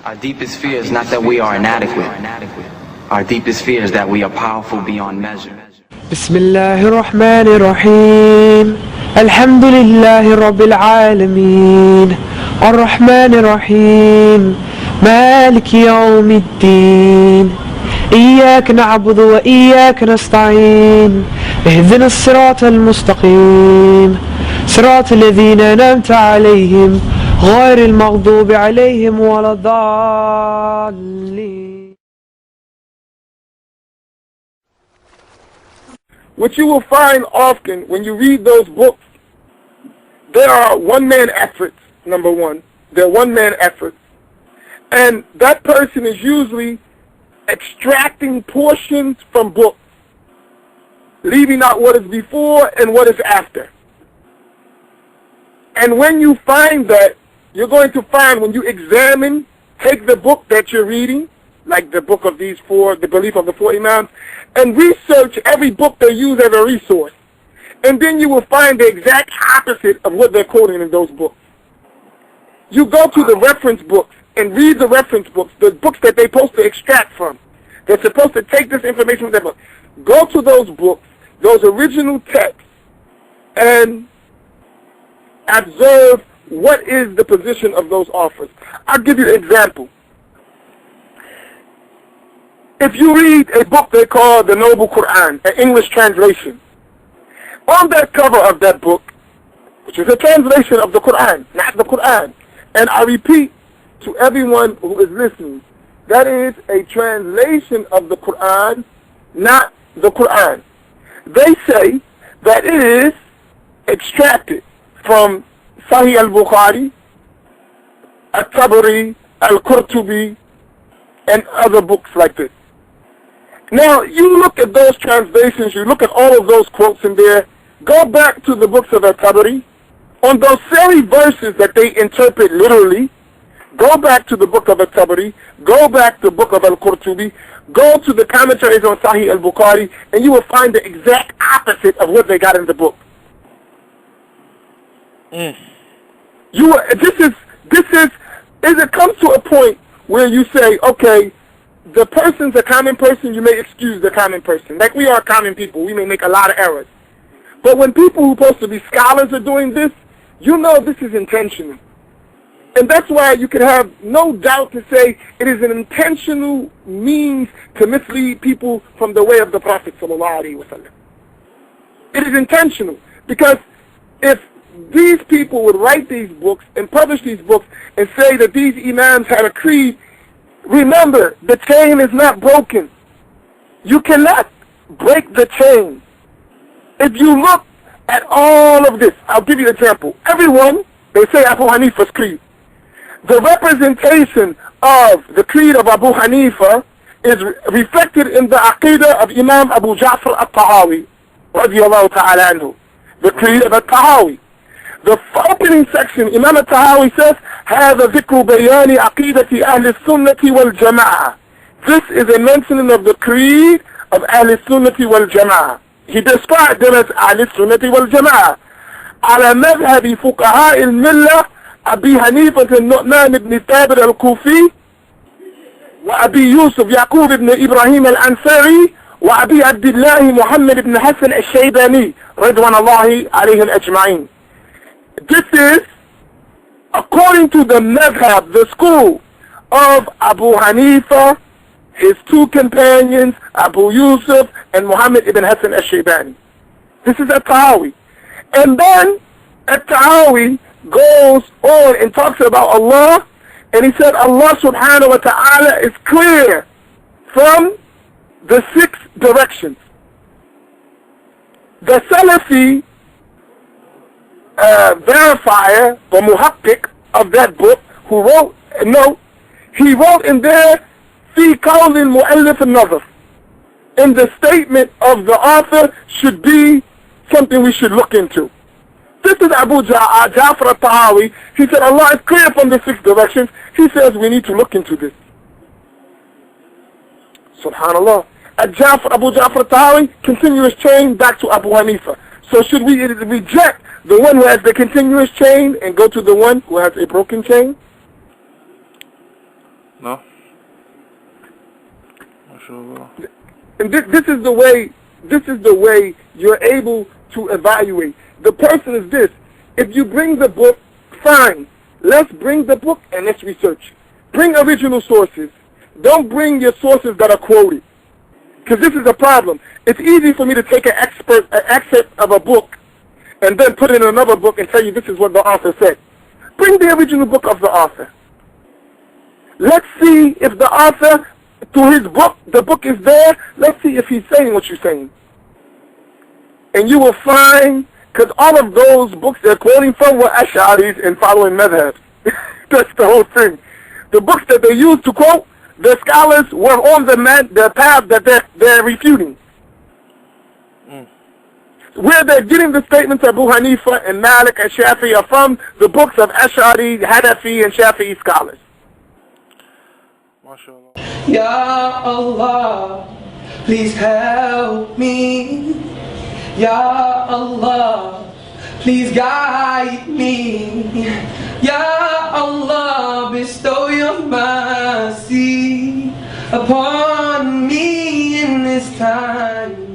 Our deepest fear is not that we are inadequate. Our deepest fear is that we are powerful beyond measure. بسم الله الرحمن الرحيم الحمد لله رب العالمين الرحمن الرحيم مالك يوم الدين إياك نعبد وإياك نستعين اهدنا الصراط المستقيم صراط الذين أنعمت عليهم غير المغضوب عليهم ولا الضالين. What you will find often when you read those books, there are one-man efforts, number one. They're one-man efforts. And that person is usually extracting portions from books, leaving out what is before and what is after. And when you find that, you're going to find when you examine, take the book that you're reading, like the book of these four, the belief of the four Imams, and research every book they use as a resource. And then you will find the exact opposite of what they're quoting in those books. You go to the reference books and read the reference books, the books that they're supposed to extract from. They're supposed to take this information from their book. Go to those books, those original texts, and observe what is the position of those authors. I'll give you an example. If you read a book they call the Noble Qur'an, an English translation, on that cover of that book, which is a translation of the Qur'an, not the Qur'an, and I repeat to everyone who is listening, that is a translation of the Qur'an, not the Qur'an. They say that it is extracted from Sahih al-Bukhari, al-Tabari, al-Qurtubi, and other books like this. Now, you look at those translations, you look at all of those quotes in there, go back to the books of al-Tabari, on those very verses that they interpret literally, go back to the book of al-Tabari, go back to the book of al-Qurtubi, go to the commentaries on Sahih al-Bukhari, and you will find the exact opposite of what they got in the book. It comes to a point where you say, okay, the person's a common person, you may excuse the common person. Like we are common people, we may make a lot of errors. But when people who are supposed to be scholars are doing this, you know this is intentional. And that's why you can have no doubt to say it is an intentional means to mislead people from the way of the Prophet ﷺ. It is intentional. Because if these people would write these books and publish these books and say that these Imams had a creed, remember, the chain is not broken. You cannot break the chain. If you look at all of this, I'll give you an example. Everyone, they say Abu-Hanifah's creed. The representation of the creed of Abu-Hanifah is reflected in the aqidah of Imam Abu Ja'far al-Tahawi, radiyallahu ta'ala anhu. The creed of al-Tahawi. The opening section, Imam al-Tahawi says, هذا ذكر بيان عقيدة أهل السنة والجماعة. This is a mentioning of the creed of أهل السنة والجماعة. He described them as أهل السنة والجماعة على مذهب فقهاء الملة أبي حنيفة النعمان بن ثابت الكوفي وأبي يوسف يعقوب بن إبراهيم الأنصاري وأبي عبد الله محمد بن حسن الشيباني رضوان الله عليهم أجمعين. This is according to the madhhab, the school of Abu Hanifa, his two companions, Abu Yusuf and Muhammad ibn Hassan al-Shaybani. This is al-Tahawi. And then al-Tahawi goes on and talks about Allah, and he said Allah subhanahu wa ta'ala is clear from the 6 directions. The Salafi verifier, the muhaqqiq of that book, who wrote a note, he wrote in there, في قول المؤلف النظر. In the statement of the author should be something we should look into. This is Abu Ja'far al-Tahawi. He said Allah is clear from the 6 directions. He says we need to look into this. Subhanallah. Abu Ja'far al-Tahawi, continuous chain back to Abu Hanifa. So should we reject the one who has the continuous chain and go to the one who has a broken chain? No? MashaAllah. And this is the way you're able to evaluate. The person is this. If you bring the book, fine. Let's bring the book and let's research. Bring original sources. Don't bring your sources that are quoted. Because this is a problem. It's easy for me to take an excerpt of a book and then put it in another book and tell you this is what the author said. Bring the original book of the author. Let's see if the author, to his book, the book is there. Let's see if he's saying what you're saying. And you will find, because all of those books they're quoting from were Ash'aris and following Madhhabs. That's the whole thing. The books that they used to quote, the scholars were on the path that they're refuting. Where they're getting the statements of Abu-Hanifah and Malik and Shafi'i are from the books of Ash'ari, Hanafi, and Shafi'i scholars. MashaAllah. Ya Allah, please help me. Ya Allah, please guide me. Ya Allah, bestow your mercy upon me in this time.